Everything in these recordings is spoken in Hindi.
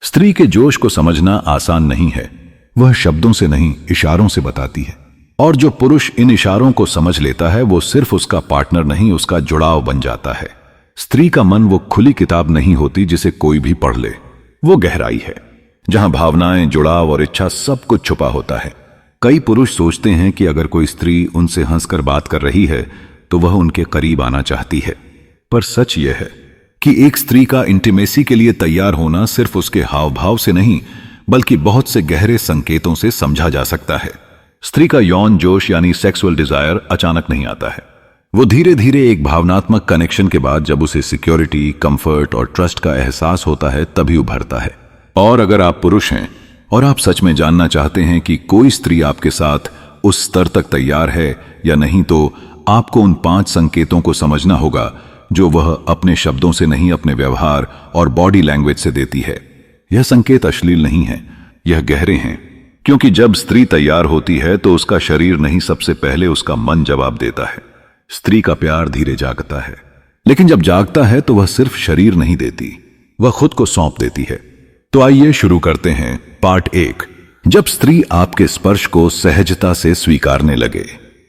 स्त्री के जोश को समझना आसान नहीं है। वह शब्दों से नहीं, इशारों से बताती है। और जो पुरुष इन इशारों को समझ लेता है वो सिर्फ उसका पार्टनर नहीं, उसका जुड़ाव बन जाता है। स्त्री का मन वो खुली किताब नहीं होती जिसे कोई भी पढ़ ले। वो गहराई है जहां भावनाएं, जुड़ाव और इच्छा सब कुछ छुपा होता है। कई पुरुष सोचते हैं कि अगर कोई स्त्री उनसे हंसकर बात कर रही है तो वह उनके करीब आना चाहती है, पर सच यह है कि एक स्त्री का इंटीमेसी के लिए तैयार होना सिर्फ उसके हाव भाव से नहीं बल्कि बहुत से गहरे संकेतों से समझा जा सकता है। स्त्री का यौन जोश यानी सेक्सुअल डिजायर अचानक नहीं आता है। वो धीरे धीरे एक भावनात्मक कनेक्शन के बाद, जब उसे सिक्योरिटी, कंफर्ट और ट्रस्ट का एहसास होता है, तभी उभरता है। और अगर आप पुरुष हैं और आप सच में जानना चाहते हैं कि कोई स्त्री आपके साथ उस स्तर तक तैयार है या नहीं, तो आपको उन 5 संकेतों को समझना होगा जो वह अपने शब्दों से नहीं, अपने व्यवहार और बॉडी लैंग्वेज से देती है। यह संकेत अश्लील नहीं है, यह गहरे हैं, क्योंकि जब स्त्री तैयार होती है तो उसका शरीर नहीं, सबसे पहले उसका मन जवाब देता है। स्त्री का प्यार धीरे जागता है, लेकिन जब जागता है तो वह सिर्फ शरीर नहीं देती, वह खुद को सौंप देती है। तो आइए शुरू करते हैं पार्ट 1। जब स्त्री आपके स्पर्श को सहजता से स्वीकारने लगे।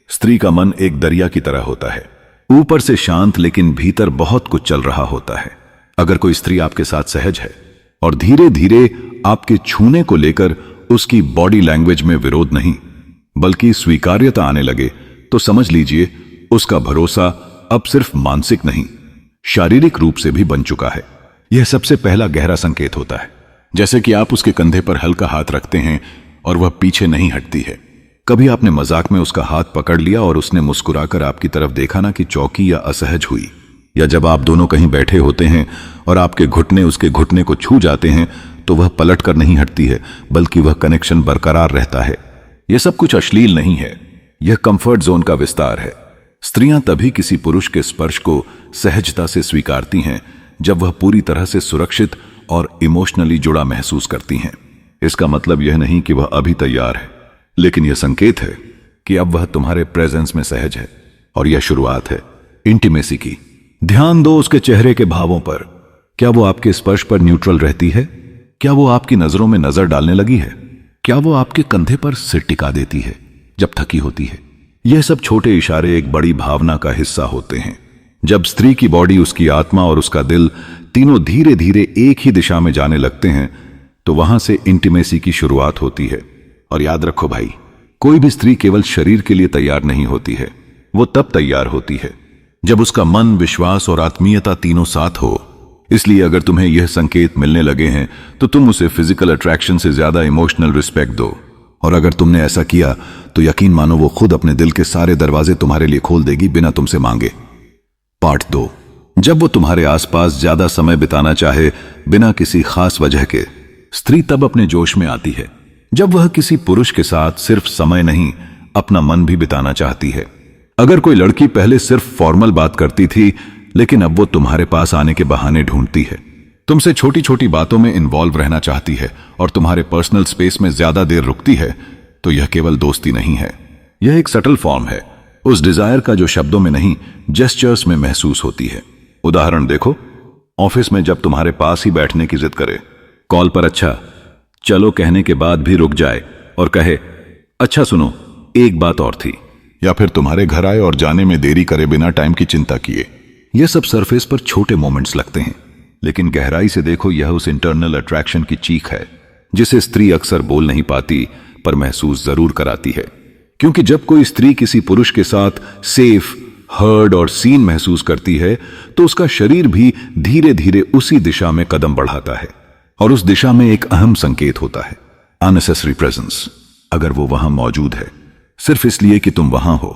स्त्री का मन एक दरिया की तरह होता है, ऊपर से शांत लेकिन भीतर बहुत कुछ चल रहा होता है। अगर कोई स्त्री आपके साथ सहज है और धीरे धीरे आपके छूने को लेकर उसकी बॉडी लैंग्वेज में विरोध नहीं बल्कि स्वीकार्यता आने लगे, तो समझ लीजिए उसका भरोसा अब सिर्फ मानसिक नहीं, शारीरिक रूप से भी बन चुका है। यह सबसे पहला गहरा संकेत होता है। जैसे कि आप उसके कंधे पर हल्का हाथ रखते हैं और वह पीछे नहीं हटती है। कभी आपने मजाक में उसका हाथ पकड़ लिया और उसने मुस्कुराकर आपकी तरफ देखा ना कि चौंकी या असहज हुई। या जब आप दोनों कहीं बैठे होते हैं और आपके घुटने उसके घुटने को छू जाते हैं तो वह पलट कर नहीं हटती है बल्कि वह कनेक्शन बरकरार रहता है। यह सब कुछ अश्लील नहीं है, यह कंफर्ट जोन का विस्तार है। स्त्रियां तभी किसी पुरुष के स्पर्श को सहजता से स्वीकारती हैं जब वह पूरी तरह से सुरक्षित और इमोशनली जुड़ा महसूस करती हैं। इसका मतलब यह नहीं कि वह अभी तैयार है, लेकिन यह संकेत है कि अब वह तुम्हारे प्रेजेंस में सहज है। और यह शुरुआत है इंटीमेसी की। ध्यान दो उसके चेहरे के भावों पर। क्या वो आपके स्पर्श पर न्यूट्रल रहती है? क्या वो आपकी नजरों में नजर डालने लगी है? क्या वो आपके कंधे पर सिर टिका देती है जब थकी होती है? यह सब छोटे इशारे एक बड़ी भावना का हिस्सा होते हैं। जब स्त्री की बॉडी, उसकी आत्मा और उसका दिल तीनों धीरे धीरे एक ही दिशा में जाने लगते हैं तो वहां से इंटीमेसी की शुरुआत होती है। और याद रखो भाई, कोई भी स्त्री केवल शरीर के लिए तैयार नहीं होती है, वो तब तैयार होती है जब उसका मन, विश्वास और आत्मीयता तीनों साथ हो। इसलिए अगर तुम्हें यह संकेत मिलने लगे हैं तो तुम उसे फिजिकल अट्रैक्शन से ज्यादा इमोशनल रिस्पेक्ट दो। और अगर तुमने ऐसा किया तो यकीन मानो वो खुद अपने दिल के सारे दरवाजे तुम्हारे लिए खोल देगी बिना तुमसे मांगे। पार्ट 2। जब वो तुम्हारे आसपास ज्यादा समय बिताना चाहे बिना किसी खास वजह के। स्त्री तब अपने जोश में आती है जब वह किसी पुरुष के साथ सिर्फ समय नहीं, अपना मन भी बिताना चाहती है। अगर कोई लड़की पहले सिर्फ फॉर्मल बात करती थी, लेकिन अब वो तुम्हारे पास आने के बहाने ढूंढती है, तुमसे छोटी छोटी बातों में इन्वॉल्व रहना चाहती है और तुम्हारे पर्सनल स्पेस में ज्यादा देर रुकती है, तो यह केवल दोस्ती नहीं है, यह एक सटल फॉर्म है उस डिजायर का जो शब्दों में नहीं, जेस्चर्स में महसूस होती है। उदाहरण देखो, ऑफिस में जब तुम्हारे पास ही बैठने की जिद करे, कॉल पर अच्छा चलो कहने के बाद भी रुक जाए और कहे अच्छा सुनो एक बात और थी, या फिर तुम्हारे घर आए और जाने में देरी करे बिना टाइम की चिंता किए। यह सब सरफेस पर छोटे मोमेंट्स लगते हैं, लेकिन गहराई से देखो यह उस इंटरनल अट्रैक्शन की चीख है जिसे स्त्री अक्सर बोल नहीं पाती पर महसूस जरूर कराती है। क्योंकि जब कोई स्त्री किसी पुरुष के साथ सेफ, हर्ड और सीन महसूस करती है तो उसका शरीर भी धीरे धीरे उसी दिशा में कदम बढ़ाता है। और उस दिशा में एक अहम संकेत होता है, अननेसेसरी प्रेजेंस। अगर वो वहां मौजूद है सिर्फ इसलिए कि तुम वहां हो,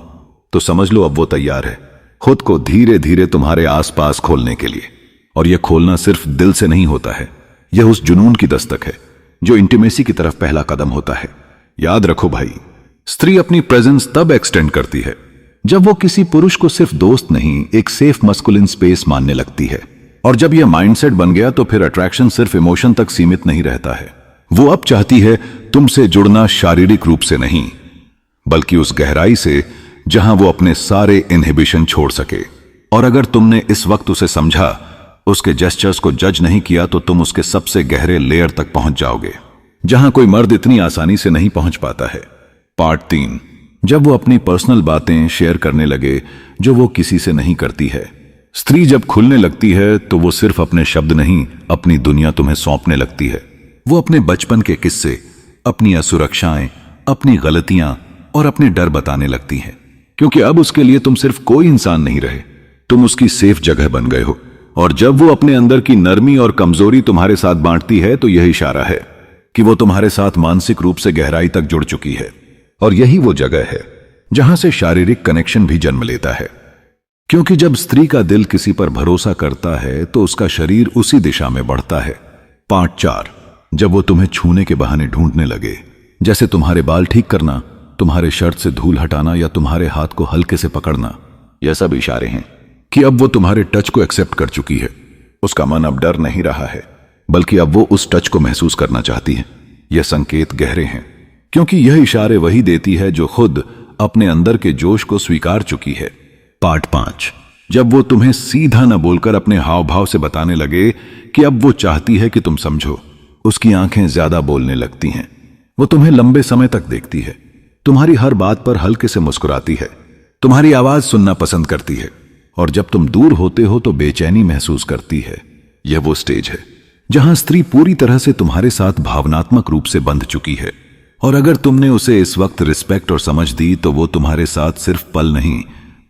तो समझ लो अब वो तैयार है खुद को धीरे धीरे तुम्हारे आसपास खोलने के लिए। और यह खोलना सिर्फ दिल से नहीं होता है, यह उस जुनून की दस्तक है जो इंटीमेसी की तरफ पहला कदम होता है। याद रखो भाई, स्त्री अपनी प्रेजेंस तब एक्सटेंड करती है जब वो किसी पुरुष को सिर्फ दोस्त नहीं, एक सेफ मस्कुलिन स्पेस मानने लगती है। और जब यह माइंडसेट बन गया तो फिर अट्रैक्शन सिर्फ इमोशन तक सीमित नहीं रहता है। वो अब चाहती है तुमसे जुड़ना शारीरिक रूप से नहीं, बल्कि उस गहराई से जहां वो अपने सारे इनहिबिशन छोड़ सके। और अगर तुमने इस वक्त उसे समझा, उसके जेस्चर्स को जज नहीं किया तो तुम उसके सबसे गहरे लेयर तक पहुंच जाओगे, जहां कोई मर्द इतनी आसानी से नहीं पहुंच पाता है। पार्ट 3, जब वो अपनी पर्सनल बातें शेयर करने लगे जो वो किसी से नहीं करती है। स्त्री जब खुलने लगती है तो वो सिर्फ अपने शब्द नहीं, अपनी दुनिया तुम्हें सौंपने लगती है। वो अपने बचपन के किस्से, अपनी असुरक्षाएं, अपनी गलतियां और अपने डर बताने लगती है, क्योंकि अब उसके लिए तुम सिर्फ कोई इंसान नहीं रहे, तुम उसकी सेफ जगह बन गए हो। और जब वो अपने अंदर की नरमी और कमजोरी तुम्हारे साथ बांटती है तो यही इशारा है कि वो तुम्हारे साथ मानसिक रूप से गहराई तक जुड़ चुकी है। और यही वो जगह है जहां से शारीरिक कनेक्शन भी जन्म लेता है, क्योंकि जब स्त्री का दिल किसी पर भरोसा करता है तो उसका शरीर उसी दिशा में बढ़ता है। पार्ट 4, जब वो तुम्हें छूने के बहाने ढूंढने लगे, जैसे तुम्हारे बाल ठीक करना, तुम्हारे शर्ट से धूल हटाना या तुम्हारे हाथ को हल्के से पकड़ना, यह सब इशारे हैं कि अब वो तुम्हारे टच को एक्सेप्ट कर चुकी है। उसका मन अब डर नहीं रहा है, बल्कि अब वो उस टच को महसूस करना चाहती है। यह संकेत गहरे हैं, क्योंकि यह इशारे वही देती है जो खुद अपने अंदर के जोश को स्वीकार चुकी है। पार्ट 5, जब वो तुम्हें सीधा न बोलकर अपने हाव भाव से बताने लगे कि अब वो चाहती है कि तुम समझो। उसकी आंखें ज्यादा बोलने लगती हैं, वो तुम्हें लंबे समय तक देखती है, तुम्हारी हर बात पर हल्के से मुस्कुराती है, तुम्हारी आवाज सुनना पसंद करती है, और जब तुम दूर होते हो तो बेचैनी महसूस करती है। यह वो स्टेज है जहां स्त्री पूरी तरह से तुम्हारे साथ भावनात्मक रूप से बंध चुकी है, और अगर तुमने उसे इस वक्त रिस्पेक्ट और समझ दी तो वो तुम्हारे साथ सिर्फ पल नहीं,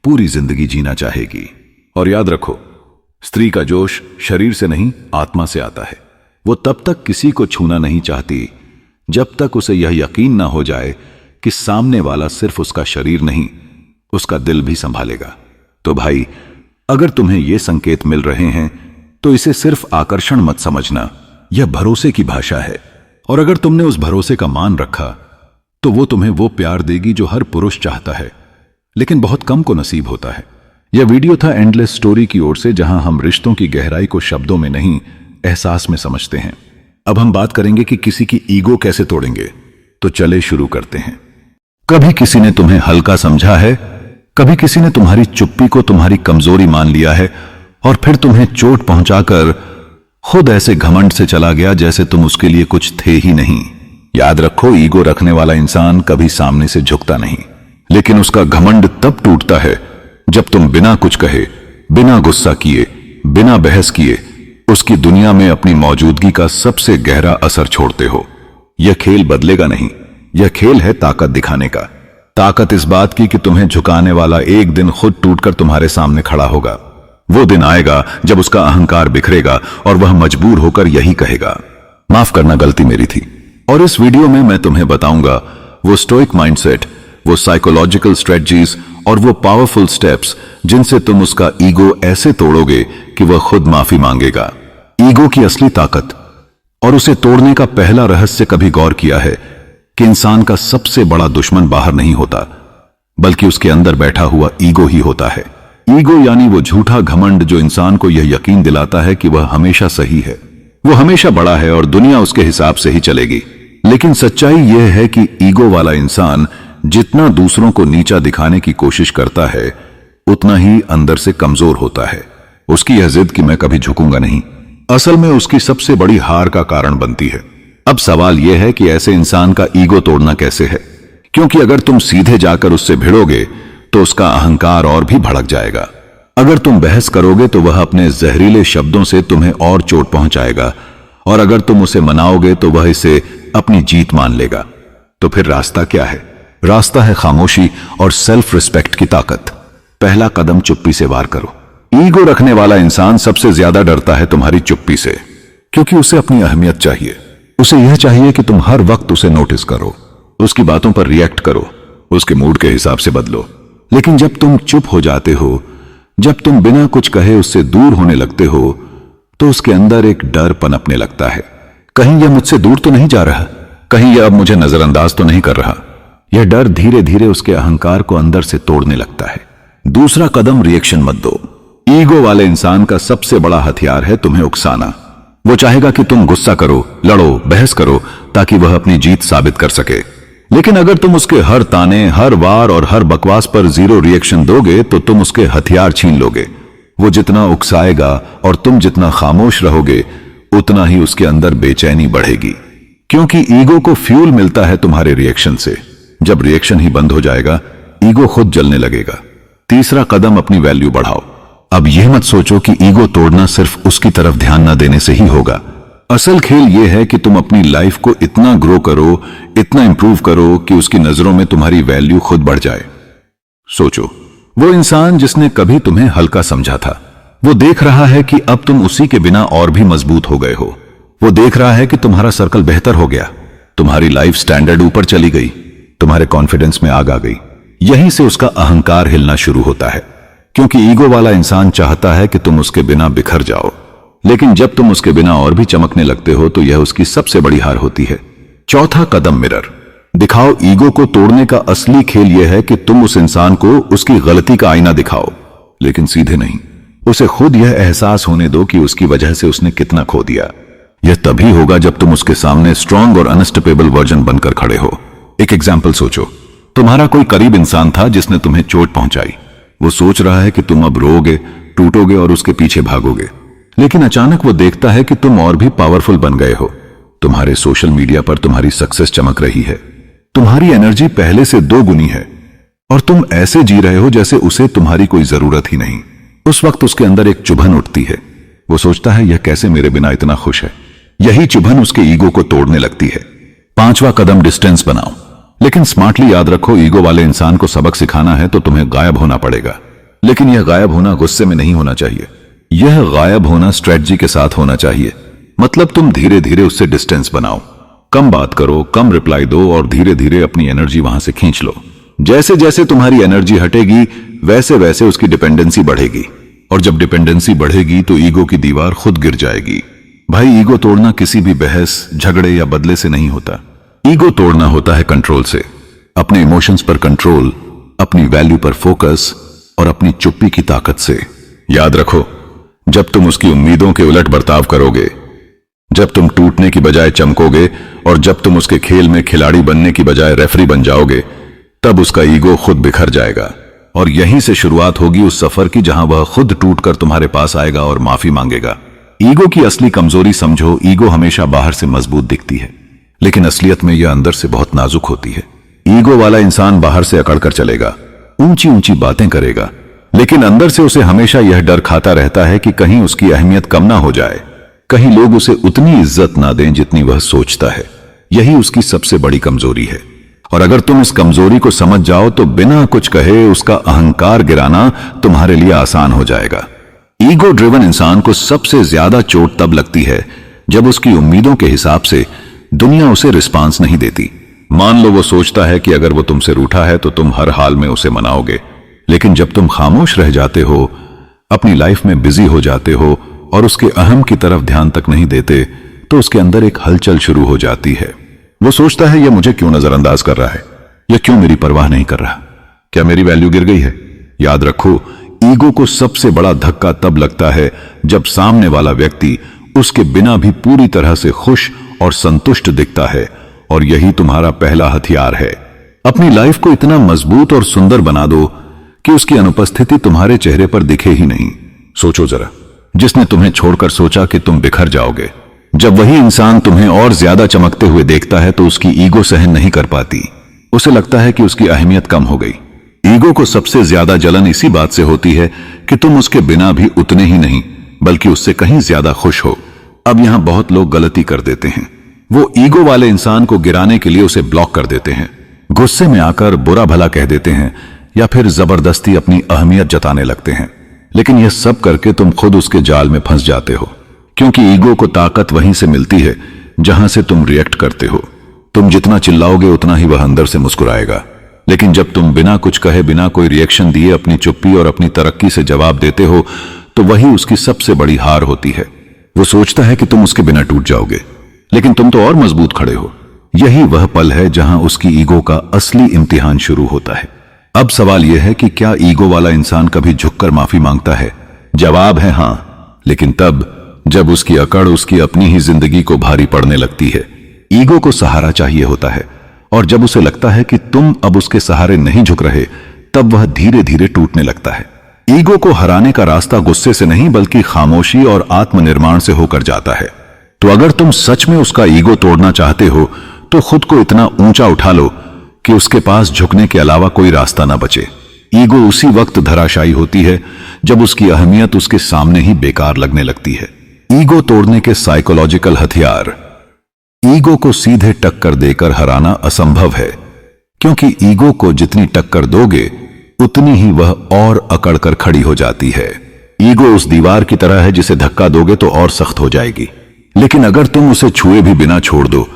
पूरी जिंदगी जीना चाहेगी। और याद रखो, स्त्री का जोश शरीर से नहीं, आत्मा से आता है। वो तब तक किसी को छूना नहीं चाहती जब तक उसे यह यकीन ना हो जाए कि सामने वाला सिर्फ उसका शरीर नहीं, उसका दिल भी संभालेगा। तो भाई, अगर तुम्हें ये संकेत मिल रहे हैं तो इसे सिर्फ आकर्षण मत समझना, यह भरोसे की भाषा है। और अगर तुमने उस भरोसे का मान रखा तो वो तुम्हें वो प्यार देगी जो हर पुरुष चाहता है, लेकिन बहुत कम को नसीब होता है। यह वीडियो था एंडलेस स्टोरी की ओर से, जहां हम रिश्तों की गहराई को शब्दों में नहीं, एहसास में समझते हैं। अब हम बात करेंगे कि किसी की ईगो कैसे तोड़ेंगे। तो चले शुरू करते हैं। कभी किसी ने तुम्हें हल्का समझा है, कभी किसी ने तुम्हारी चुप्पी को तुम्हारी कमजोरी मान लिया है, और फिर तुम्हें चोट पहुंचाकर खुद ऐसे घमंड से चला गया जैसे तुम उसके लिए कुछ थे ही नहीं। याद रखो, ईगो रखने वाला इंसान कभी सामने से झुकता नहीं, लेकिन उसका घमंड तब टूटता है जब तुम बिना कुछ कहे, बिना गुस्सा किए, बिना बहस किए उसकी दुनिया में अपनी मौजूदगी का सबसे गहरा असर छोड़ते हो। यह खेल बदलेगा नहीं, यह खेल है ताकत दिखाने का। ताकत इस बात की कि तुम्हें झुकाने वाला एक दिन खुद टूटकर तुम्हारे सामने खड़ा होगा। वो दिन आएगा जब उसका अहंकार बिखरेगा और वह मजबूर होकर यही कहेगा, माफ करना, गलती मेरी थी। और इस वीडियो में मैं तुम्हें बताऊंगा वो स्टोइक माइंडसेट, वो साइकोलॉजिकल स्ट्रेटजीज और वो पावरफुल स्टेप्स जिनसे तुम उसका ईगो ऐसे तोड़ोगे कि वह खुद माफी मांगेगा। ईगो की असली ताकत और उसे तोड़ने का पहला रहस्य कभी गौर किया है कि इंसान का सबसे बड़ा दुश्मन बाहर नहीं होता, बल्कि उसके अंदर बैठा हुआ ईगो ही होता है। ईगो यानी वो झूठा घमंड जो इंसान को यह यकीन दिलाता है कि वह हमेशा सही है, वो हमेशा बड़ा है और दुनिया उसके हिसाब से ही चलेगी। लेकिन सच्चाई यह है कि ईगो वाला इंसान जितना दूसरों को नीचा दिखाने की कोशिश करता है, उतना ही अंदर से कमजोर होता है। उसकी यह जिद कि मैं कभी झुकूंगा नहीं, असल में उसकी सबसे बड़ी हार का कारण बनती है। अब सवाल यह है कि ऐसे इंसान का ईगो तोड़ना कैसे है, क्योंकि अगर तुम सीधे जाकर उससे भिड़ोगे तो उसका अहंकार और भी भड़क जाएगा। अगर तुम बहस करोगे तो वह अपने जहरीले शब्दों से तुम्हें और चोट पहुंचाएगा, और अगर तुम उसे मनाओगे तो वह इसे अपनी जीत मान लेगा। तो फिर रास्ता क्या है? रास्ता है खामोशी और सेल्फ रिस्पेक्ट की ताकत। पहला कदम, चुप्पी से वार करो। ईगो रखने वाला इंसान सबसे ज्यादा डरता है तुम्हारी चुप्पी से, क्योंकि उसे अपनी अहमियत चाहिए। उसे यह चाहिए कि तुम हर वक्त उसे नोटिस करो, उसकी बातों पर रिएक्ट करो, उसके मूड के हिसाब से बदलो। लेकिन जब तुम चुप हो जाते हो, जब तुम बिना कुछ कहे उससे दूर होने लगते हो, तो उसके अंदर एक डर पनपने लगता है। कहीं यह मुझसे दूर तो नहीं जा रहा, कहीं यह अब मुझे नजरअंदाज तो नहीं कर रहा। यह डर धीरे धीरे उसके अहंकार को अंदर से तोड़ने लगता है। दूसरा कदम, रिएक्शन मत दो। ईगो वाले इंसान का सबसे बड़ा हथियार है तुम्हें उकसाना। वो चाहेगा कि तुम गुस्सा करो, लड़ो, बहस करो, ताकि वह अपनी जीत साबित कर सके। लेकिन अगर तुम उसके हर ताने, हर वार और हर बकवास पर जीरो रिएक्शन दोगे तो तुम उसके हथियार छीन लोगे वो जितना उकसाएगा और तुम जितना खामोश रहोगे उतना ही उसके अंदर बेचैनी बढ़ेगी, क्योंकि ईगो को फ्यूल मिलता है तुम्हारे रिएक्शन से। जब रिएक्शन ही बंद हो जाएगा, ईगो खुद जलने लगेगा। तीसरा कदम, अपनी वैल्यू बढ़ाओ। अब यह मत सोचो कि ईगो तोड़ना सिर्फ उसकी तरफ ध्यान न देने से ही होगा। असल खेल यह है कि तुम अपनी लाइफ को इतना ग्रो करो, इतना इंप्रूव करो कि उसकी नजरों में तुम्हारी वैल्यू खुद बढ़ जाए। सोचो, वो इंसान जिसने कभी तुम्हें हल्का समझा था, वो देख रहा है कि अब तुम उसी के बिना और भी मजबूत हो गए हो। वो देख रहा है कि तुम्हारा सर्कल बेहतर हो गया, तुम्हारी लाइफ स्टैंडर्ड ऊपर चली गई, तुम्हारे कॉन्फिडेंस में आग आ गई। यहीं से उसका अहंकार हिलना शुरू होता है, क्योंकि ईगो वाला इंसान चाहता है कि तुम उसके बिना बिखर जाओ। लेकिन जब तुम उसके बिना और भी चमकने लगते हो तो यह उसकी सबसे बड़ी हार होती है। चौथा कदम, मिरर दिखाओ। ईगो को तोड़ने का असली खेल यह है कि तुम उस इंसान को उसकी गलती का आईना दिखाओ, लेकिन सीधे नहीं। उसे खुद यह एहसास होने दो कि उसकी वजह से उसने कितना खो दिया। यह तभी होगा जब तुम उसके सामने स्ट्रांग और अनस्टॉपेबल वर्जन बनकर खड़े हो। एक एग्जाम्पल सोचो, तुम्हारा कोई करीब इंसान था जिसने तुम्हें चोट पहुंचाई। वो सोच रहा है कि तुम अब रोगे, टूटोगे और उसके पीछे भागोगे, लेकिन अचानक वो देखता है कि तुम और भी पावरफुल बन गए हो। तुम्हारे सोशल मीडिया पर तुम्हारी सक्सेस चमक रही है, तुम्हारी एनर्जी पहले से 2 गुनी है, और तुम ऐसे जी रहे हो जैसे उसे तुम्हारी कोई जरूरत ही नहीं। उस वक्त उसके अंदर एक चुभन उठती है। वो सोचता है, यह कैसे मेरे बिना इतना खुश है। यही चुभन उसके ईगो को तोड़ने लगती है। 5वां कदम, डिस्टेंस बनाओ। लेकिन स्मार्टली याद रखो, ईगो वाले इंसान को सबक सिखाना है तो तुम्हें गायब होना पड़ेगा। लेकिन यह गायब होना गुस्से में नहीं होना चाहिए, यह गायब होना स्ट्रेटजी के साथ होना चाहिए। मतलब तुम धीरे धीरे उससे डिस्टेंस बनाओ, कम बात करो, कम रिप्लाई दो और धीरे धीरे अपनी एनर्जी वहां से खींच लो। जैसे जैसे तुम्हारी एनर्जी हटेगी वैसे वैसे उसकी डिपेंडेंसी बढ़ेगी, और जब डिपेंडेंसी बढ़ेगी तो ईगो की दीवार खुद गिर जाएगी। भाई, ईगो तोड़ना किसी भी बहस, झगड़े या बदले से नहीं होता। ईगो तोड़ना होता है कंट्रोल से। अपने इमोशंस पर कंट्रोल, अपनी वैल्यू पर फोकस और अपनी चुप्पी की ताकत से। याद रखो, जब तुम उसकी उम्मीदों के उलट बर्ताव करोगे, जब तुम टूटने की बजाय चमकोगे और जब तुम उसके खेल में खिलाड़ी बनने की बजाय रेफरी बन जाओगे, तब उसका ईगो खुद बिखर जाएगा। और यहीं से शुरुआत होगी उस सफर की जहां वह खुद टूटकर तुम्हारे पास आएगा और माफी मांगेगा। ईगो की असली कमजोरी समझो, ईगो हमेशा बाहर से मजबूत दिखती है, लेकिन असलियत में यह अंदर से बहुत नाजुक होती है। ईगो वाला इंसान बाहर से अकड़कर चलेगा, ऊंची ऊंची बातें करेगा, लेकिन अंदर से उसे हमेशा यह डर खाता रहता है कि कहीं उसकी अहमियत कम ना हो जाए, कहीं लोग उसे उतनी इज्जत ना दें जितनी वह सोचता है। यही उसकी सबसे बड़ी कमजोरी है। और अगर तुम इस कमजोरी को समझ जाओ तो बिना कुछ कहे उसका अहंकार गिराना तुम्हारे लिए आसान हो जाएगा। ईगो ड्रिवन इंसान को सबसे ज्यादा चोट तब लगती है जब उसकी उम्मीदों के हिसाब से दुनिया उसे रिस्पांस नहीं देती। मान लो वो सोचता है कि अगर वो तुमसे रूठा है तो तुम हर हाल में उसे मनाओगे, लेकिन जब तुम खामोश रह जाते हो, अपनी लाइफ में बिजी हो जाते हो और उसके अहम की तरफ ध्यान तक नहीं देते, तो उसके अंदर एक हलचल शुरू हो जाती है। वो सोचता है, यह मुझे क्यों नजरअंदाज कर रहा है, यह क्यों मेरी परवाह नहीं कर रहा, क्या मेरी वैल्यू गिर गई है। याद रखो, ईगो को सबसे बड़ा धक्का तब लगता है जब सामने वाला व्यक्ति उसके बिना भी पूरी तरह से खुश और संतुष्ट दिखता है, और यही तुम्हारा पहला हथियार है। अपनी लाइफ को इतना मजबूत और सुंदर बना दो कि उसकी अनुपस्थिति तुम्हारे चेहरे पर दिखे ही नहीं। सोचो जरा, जिसने तुम्हें छोड़कर सोचा कि तुम बिखर जाओगे, जब वही इंसान तुम्हें और ज्यादा चमकते हुए देखता है तो उसकी ईगो सहन नहीं कर पाती। उसे लगता है कि उसकी अहमियत कम हो गई। ईगो को सबसे ज्यादा जलन इसी बात से होती है कि तुम उसके बिना भी उतने ही नहीं बल्कि उससे कहीं ज्यादा खुश हो। अब यहां बहुत लोग गलती कर देते हैं। वो ईगो वाले इंसान को गिराने के लिए उसे ब्लॉक कर देते हैं, गुस्से में आकर बुरा भला कह देते हैं या फिर जबरदस्ती अपनी अहमियत जताने लगते हैं। लेकिन यह सब करके तुम खुद उसके जाल में फंस जाते हो, क्योंकि ईगो को ताकत वहीं से मिलती है जहां से तुम रिएक्ट करते हो। तुम जितना चिल्लाओगे उतना ही वह अंदर से मुस्कुराएगा, लेकिन जब तुम बिना कुछ कहे, बिना कोई रिएक्शन दिए अपनी चुप्पी और अपनी तरक्की से जवाब देते हो, तो वही उसकी सबसे बड़ी हार होती है। वो सोचता है कि तुम उसके बिना टूट जाओगे, लेकिन तुम तो और मजबूत खड़े हो। यही वह पल है जहां उसकी ईगो का असली इम्तिहान शुरू होता है। अब सवाल यह है कि क्या ईगो वाला इंसान कभी झुककर माफी मांगता है? जवाब है हां, लेकिन तब जब उसकी अकड़ उसकी अपनी ही जिंदगी को भारी पड़ने लगती है। ईगो को सहारा चाहिए होता है, और जब उसे लगता है कि तुम अब उसके सहारे नहीं झुक रहे, तब वह धीरे धीरे टूटने लगता है। ईगो को हराने का रास्ता गुस्से से नहीं बल्कि खामोशी और आत्मनिर्माण से होकर जाता है। तो अगर तुम सच में उसका ईगो तोड़ना चाहते हो तो खुद को इतना ऊंचा उठा लो कि उसके पास झुकने के अलावा कोई रास्ता ना बचे। ईगो उसी वक्त धराशायी होती है जब उसकी अहमियत उसके सामने ही बेकार लगने लगती है। ईगो तोड़ने के साइकोलॉजिकल हथियार। ईगो को सीधे टक्कर देकर हराना असंभव है, क्योंकि ईगो को जितनी टक्कर दोगे उतनी ही वह और अकड़कर खड़ी हो जाती है। ईगो उस दीवार की तरह है जिसे धक्का दोगे तो और सख्त हो जाएगी, लेकिन अगर तुम उसे छुए भी बिना छोड़ दो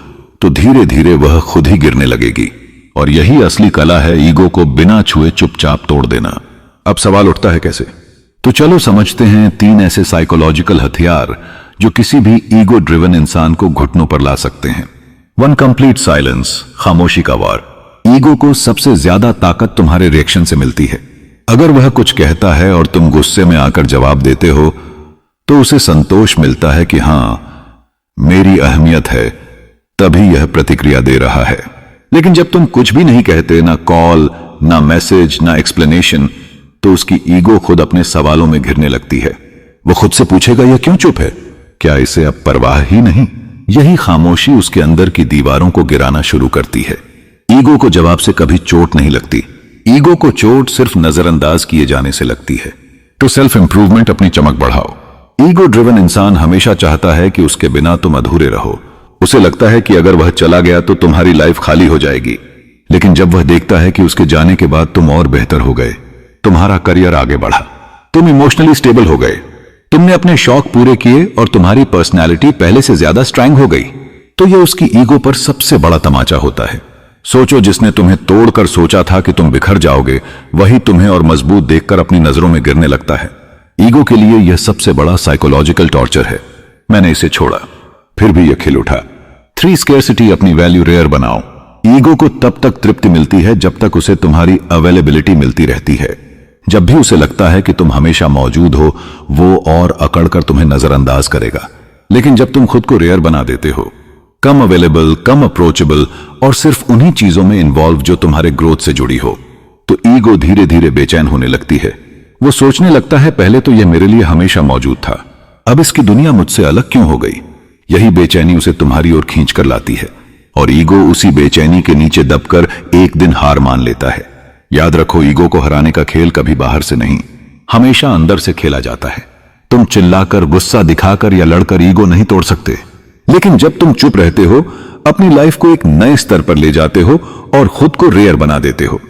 तो धीरे धीरे वह खुद ही गिरने लगेगी। और यही असली कला है, ईगो को बिना छुए चुपचाप तोड़ देना। अब सवाल उठता है कैसे? तो चलो समझते हैं 3 ऐसे साइकोलॉजिकल हथियार जो किसी भी ईगो ड्रिवन इंसान को घुटनों पर ला सकते हैं। 1. कंप्लीट साइलेंस, खामोशी का वार। ईगो को सबसे ज्यादा ताकत तुम्हारे रिएक्शन से मिलती है। अगर वह कुछ कहता है और तुम गुस्से में आकर जवाब देते हो तो उसे संतोष मिलता है कि हां, मेरी अहमियत है, तभी यह प्रतिक्रिया दे रहा है। लेकिन जब तुम कुछ भी नहीं कहते, ना कॉल, ना मैसेज, ना एक्सप्लेनेशन, तो उसकी ईगो खुद अपने सवालों में घिरने लगती है। वो खुद से पूछेगा, यह क्यों चुप है? क्या इसे अब परवाह ही नहीं? यही खामोशी उसके अंदर की दीवारों को गिराना शुरू करती है। ईगो को जवाब से कभी चोट नहीं लगती। ईगो को चोट सिर्फ नजरअंदाज किए जाने से लगती है। तो सेल्फ इंप्रूवमेंट, अपनी चमक बढ़ाओ। ईगो ड्रिवन इंसान हमेशा चाहता है कि उसके बिना तुम अधूरे रहो। उसे लगता है कि अगर वह चला गया तो तुम्हारी लाइफ खाली हो जाएगी। लेकिन जब वह देखता है कि उसके जाने के बाद तुम और बेहतर हो गए, तुम्हारा करियर आगे बढ़ा, तुम इमोशनली स्टेबल हो गए, तुमने अपने शौक पूरे किए और तुम्हारी पर्सनैलिटी पहले से ज्यादा स्ट्रांग हो गई, तो यह उसकी ईगो पर सबसे बड़ा तमाचा होता है। सोचो, जिसने तुम्हें तोड़कर सोचा था कि तुम बिखर जाओगे, वही तुम्हें और मजबूत देखकर अपनी नजरों में गिरने लगता है। ईगो के लिए यह सबसे बड़ा साइकोलॉजिकल टॉर्चर है। मैंने इसे छोड़ा, फिर भी यह खिल उठा। 3. स्केर्सिटी, अपनी वैल्यू रेयर बनाओ। ईगो को तब तक तृप्ति मिलती है जब तक उसे तुम्हारी अवेलेबिलिटी मिलती रहती है। जब भी उसे लगता है कि तुम हमेशा मौजूद हो, वो और अकड़कर तुम्हें नजरअंदाज करेगा। लेकिन जब तुम खुद को रेयर बना देते हो, कम अवेलेबल, कम अप्रोचेबल और सिर्फ उन्हीं चीजों में इन्वॉल्व जो तुम्हारे ग्रोथ से जुड़ी हो, तो ईगो धीरे धीरे बेचैन होने लगती है। वो सोचने लगता है, पहले तो यह मेरे लिए हमेशा मौजूद था, अब इसकी दुनिया मुझसे अलग क्यों हो गई? यही बेचैनी उसे तुम्हारी ओर खींच कर लाती है और ईगो उसी बेचैनी के नीचे दबकर एक दिन हार मान लेता है। याद रखो, ईगो को हराने का खेल कभी बाहर से नहीं, हमेशा अंदर से खेला जाता है। तुम चिल्लाकर, गुस्सा दिखाकर या लड़कर ईगो नहीं तोड़ सकते, लेकिन जब तुम चुप रहते हो, अपनी लाइफ को एक नए स्तर पर ले जाते हो और खुद को रेयर बना देते हो,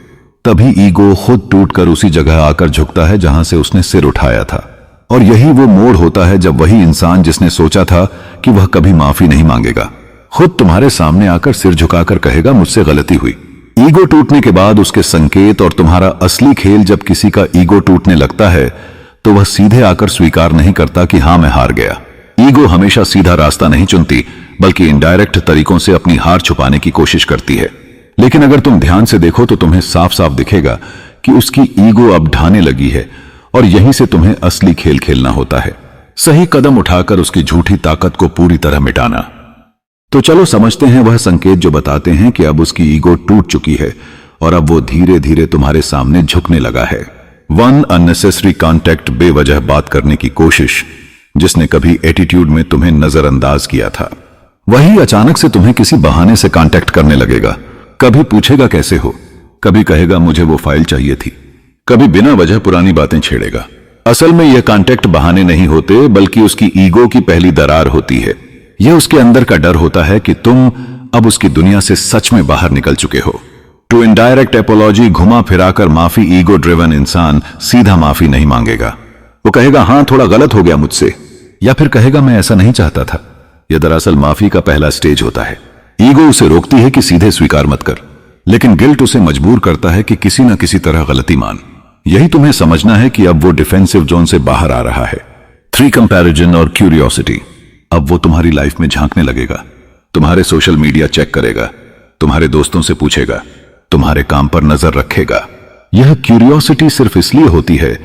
तभी ईगो खुद टूटकर उसी जगह आकर झुकता है जहां से उसने सिर उठाया था। और यही वो मोड़ होता है जब वही इंसान जिसने सोचा था कि वह कभी माफी नहीं मांगेगा, खुद तुम्हारे सामने आकर सिर झुकाकर कहेगा, मुझसे गलती हुई। ईगो टूटने के बाद उसके संकेत और तुम्हारा असली खेल, जब किसी का ईगो टूटने लगता है तो वह सीधे आकर स्वीकार नहीं करता कि हां, मैं हार गया। ईगो हमेशा सीधा रास्ता नहीं चुनती, बल्कि इनडायरेक्ट तरीकों से अपनी हार छुपाने की कोशिश करती है। लेकिन अगर तुम ध्यान से देखो तो तुम्हें साफ साफ दिखेगा कि उसकी ईगो अब ढाने लगी है और यहीं से तुम्हें असली खेल खेलना होता है, सही कदम उठाकर उसकी झूठी ताकत को पूरी तरह मिटाना। तो चलो समझते हैं वह संकेत जो बताते हैं कि अब उसकी ईगो टूट चुकी है और अब वो धीरे धीरे तुम्हारे सामने झुकने लगा है। 1. अननेसेसरी कॉन्टैक्ट, बेवजह बात करने की कोशिश। जिसने कभी एटीट्यूड में तुम्हें नजरअंदाज किया था, वही अचानक से तुम्हें किसी बहाने से कांटेक्ट करने लगेगा। कभी पूछेगा कैसे हो, कभी कहेगा मुझे वो फाइल चाहिए थी, कभी बिना वजह पुरानी बातें छेड़ेगा। असल में यह कांटेक्ट बहाने नहीं होते, बल्कि उसकी ईगो की पहली दरार होती है। यह उसके अंदर का डर होता है कि तुम अब उसकी दुनिया से सच में बाहर निकल चुके हो। टू इनडायरेक्ट एपोलॉजी, घुमा फिराकर माफी। ईगो ड्रिवन इंसान सीधा माफी नहीं मांगेगा। वो कहेगा, हां, थोड़ा गलत हो गया मुझसे, या फिर कहेगा, मैं ऐसा नहीं चाहता था। यह दरअसल माफी का पहला स्टेज होता है। ईगो उसे रोकती है कि सीधे स्वीकार मत कर, लेकिन गिल्ट उसे मजबूर करता है कि किसी न किसी तरह गलती मान। यही तुम्हें समझना है कि अब वो डिफेंसिव जोन से बाहर आ रहा है। 3. कंपैरिजन और क्यूरियोसिटी। अब वो तुम्हारी लाइफ में झांकने लगेगा, तुम्हारे सोशल मीडिया चेक करेगा, तुम्हारे दोस्तों से पूछेगा, तुम्हारे काम पर नजर रखेगा। यह क्यूरियोसिटी सिर्फ इसलिए होती है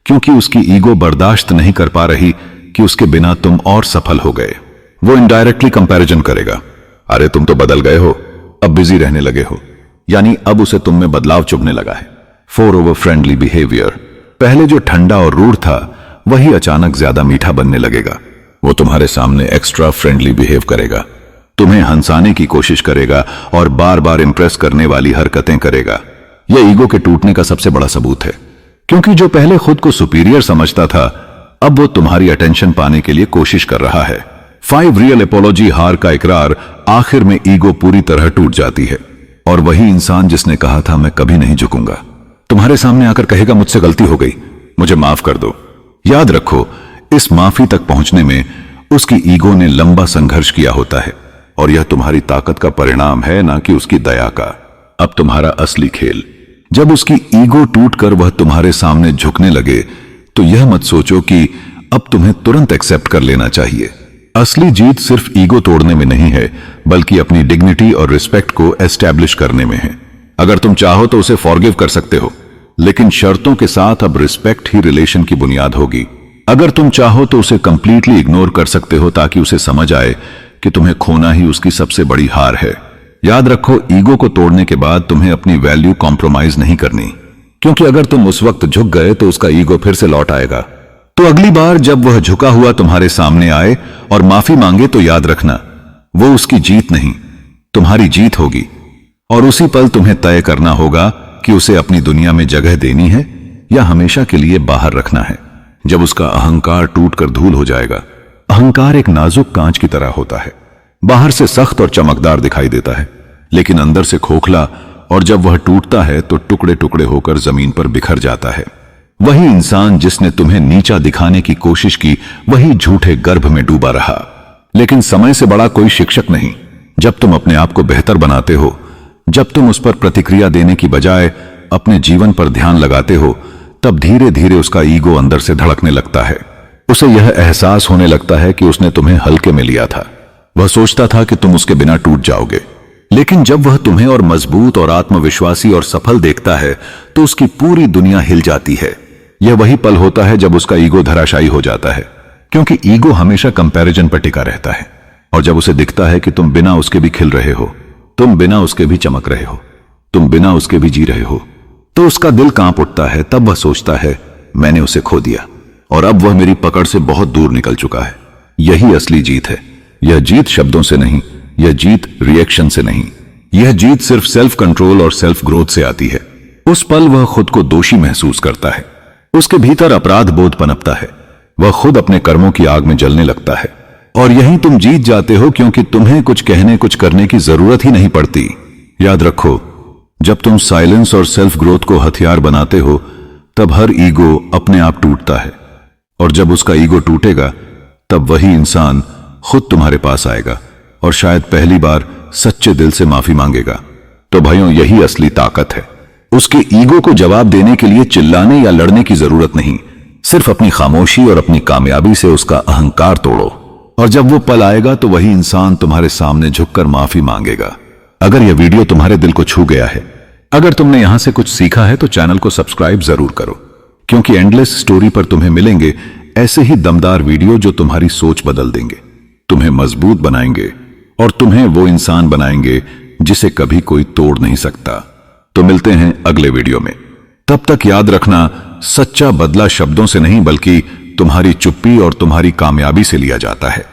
क्योंकि उसकी ईगो बर्दाश्त नहीं कर पा रही कि उसके बिना तुम और सफल हो गए। वो इनडायरेक्टली कंपैरिजन करेगा, अरे तुम तो बदल गए हो, अब बिजी रहने लगे हो, यानी अब उसे तुम में बदलाव चुभने लगा है। 4. Over friendly behaviour. पहले जो ठंडा और रूड था वही अचानक ज्यादा मीठा बनने लगेगा। वो तुम्हारे सामने एक्स्ट्रा फ्रेंडली बिहेव करेगा, तुम्हें हंसाने की कोशिश करेगा और बार बार इंप्रेस करने वाली हरकतें करेगा। यह ईगो के टूटने का सबसे बड़ा सबूत है, क्योंकि जो पहले खुद को सुपीरियर समझता था अब वो तुम्हारी अटेंशन पाने के लिए कोशिश कर रहा है। 5 रियल एपोलॉजी हार का इकरार, आखिर में ईगो पूरी तरह टूट जाती है और वही इंसान जिसने कहा था मैं कभी नहीं झुकूंगा, तुम्हारे सामने आकर कहेगा मुझसे गलती हो गई, मुझे माफ कर दो। याद रखो, इस माफी तक पहुंचने में उसकी ईगो ने लंबा संघर्ष किया होता है और यह तुम्हारी ताकत का परिणाम है, ना कि उसकी दया का। अब तुम्हारा असली खेल, जब उसकी ईगो टूटकर वह तुम्हारे सामने झुकने लगे तो यह मत सोचो कि अब तुम्हें तुरंत एक्सेप्ट कर लेना चाहिए। असली जीत सिर्फ ईगो तोड़ने में नहीं है, बल्कि अपनी डिग्निटी और रिस्पेक्ट को एस्टैब्लिश करने में है। अगर तुम चाहो तो उसे फॉरगिव कर सकते हो, लेकिन शर्तों के साथ। अब रिस्पेक्ट ही रिलेशन की बुनियाद होगी। अगर तुम चाहो तो उसे कंप्लीटली इग्नोर कर सकते हो, ताकि उसे समझ आए कि तुम्हें खोना ही उसकी सबसे बड़ी हार है। याद रखो, ईगो को तोड़ने के बाद तुम्हें अपनी वैल्यू कॉम्प्रोमाइज नहीं करनी, क्योंकि अगर तुम उस वक्त झुक गए तो उसका ईगो फिर से लौट आएगा। तो अगली बार जब वह झुका हुआ तुम्हारे सामने आए और माफी मांगे तो याद रखना, वो उसकी जीत नहीं, तुम्हारी जीत होगी। और उसी पल तुम्हें तय करना होगा कि उसे अपनी दुनिया में जगह देनी है या हमेशा के लिए बाहर रखना है। जब उसका अहंकार टूटकर धूल हो जाएगा, अहंकार एक नाजुक कांच की तरह होता है, बाहर से सख्त और चमकदार दिखाई देता है, लेकिन अंदर से खोखला, और जब वह टूटता है तो टुकड़े टुकड़े होकर जमीन पर बिखर जाता है। वही इंसान जिसने तुम्हें नीचा दिखाने की कोशिश की, वही झूठे गर्भ में डूबा रहा। लेकिन समय से बड़ा कोई शिक्षक नहीं। जब तुम अपने आप को बेहतर बनाते हो, जब तुम उस पर प्रतिक्रिया देने की बजाय अपने जीवन पर ध्यान लगाते हो, तब धीरे धीरे उसका ईगो अंदर से धड़कने लगता है। उसे यह एहसास होने लगता है कि उसने तुम्हें हल्के में लिया था। वह सोचता था कि तुम उसके बिना टूट जाओगे, लेकिन जब वह तुम्हें और मजबूत और आत्मविश्वासी और सफल देखता है तो उसकी पूरी दुनिया हिल जाती है। यह वही पल होता है जब उसका ईगो धराशायी हो जाता है, क्योंकि ईगो हमेशा कंपैरिजन पर टिका रहता है। और जब उसे दिखता है कि तुम बिना उसके भी खिल रहे हो, तुम बिना उसके भी चमक रहे हो, तुम बिना उसके भी जी रहे हो, तो उसका दिल कांप उठता है। तब वह सोचता है, मैंने उसे खो दिया और अब वह मेरी पकड़ से बहुत दूर निकल चुका है। यही असली जीत है। यह जीत शब्दों से नहीं, यह जीत रिएक्शन से नहीं, यह जीत सिर्फ सेल्फ कंट्रोल और सेल्फ ग्रोथ से आती है। उस पल वह खुद को दोषी महसूस करता है, उसके भीतर अपराध बोध पनपता है, वह खुद अपने कर्मों की आग में जलने लगता है। और यही तुम जीत जाते हो, क्योंकि तुम्हें कुछ कहने कुछ करने की जरूरत ही नहीं पड़ती। याद रखो, जब तुम साइलेंस और सेल्फ ग्रोथ को हथियार बनाते हो, तब हर ईगो अपने आप टूटता है। और जब उसका ईगो टूटेगा, तब वही इंसान खुद तुम्हारे पास आएगा और शायद पहली बार सच्चे दिल से माफी मांगेगा। तो भाइयों, यही असली ताकत है। उसके ईगो को जवाब देने के लिए चिल्लाने या लड़ने की जरूरत नहीं, सिर्फ अपनी खामोशी और अपनी कामयाबी से उसका अहंकार तोड़ो। और जब वो पल आएगा तो वही इंसान तुम्हारे सामने झुककर माफी मांगेगा। अगर यह वीडियो तुम्हारे दिल को छू गया है, अगर तुमने यहां से कुछ सीखा है, तो चैनल को सब्सक्राइब जरूर करो, क्योंकि एंडलेस स्टोरी पर तुम्हें मिलेंगे ऐसे ही दमदार वीडियो जो तुम्हारी सोच बदल देंगे, तुम्हें मजबूत बनाएंगे और तुम्हें वो इंसान बनाएंगे जिसे कभी कोई तोड़ नहीं सकता। तो मिलते हैं अगले वीडियो में। तब तक याद रखना, सच्चा बदला शब्दों से नहीं बल्कि तुम्हारी चुप्पी और तुम्हारी कामयाबी से लिया जाता है।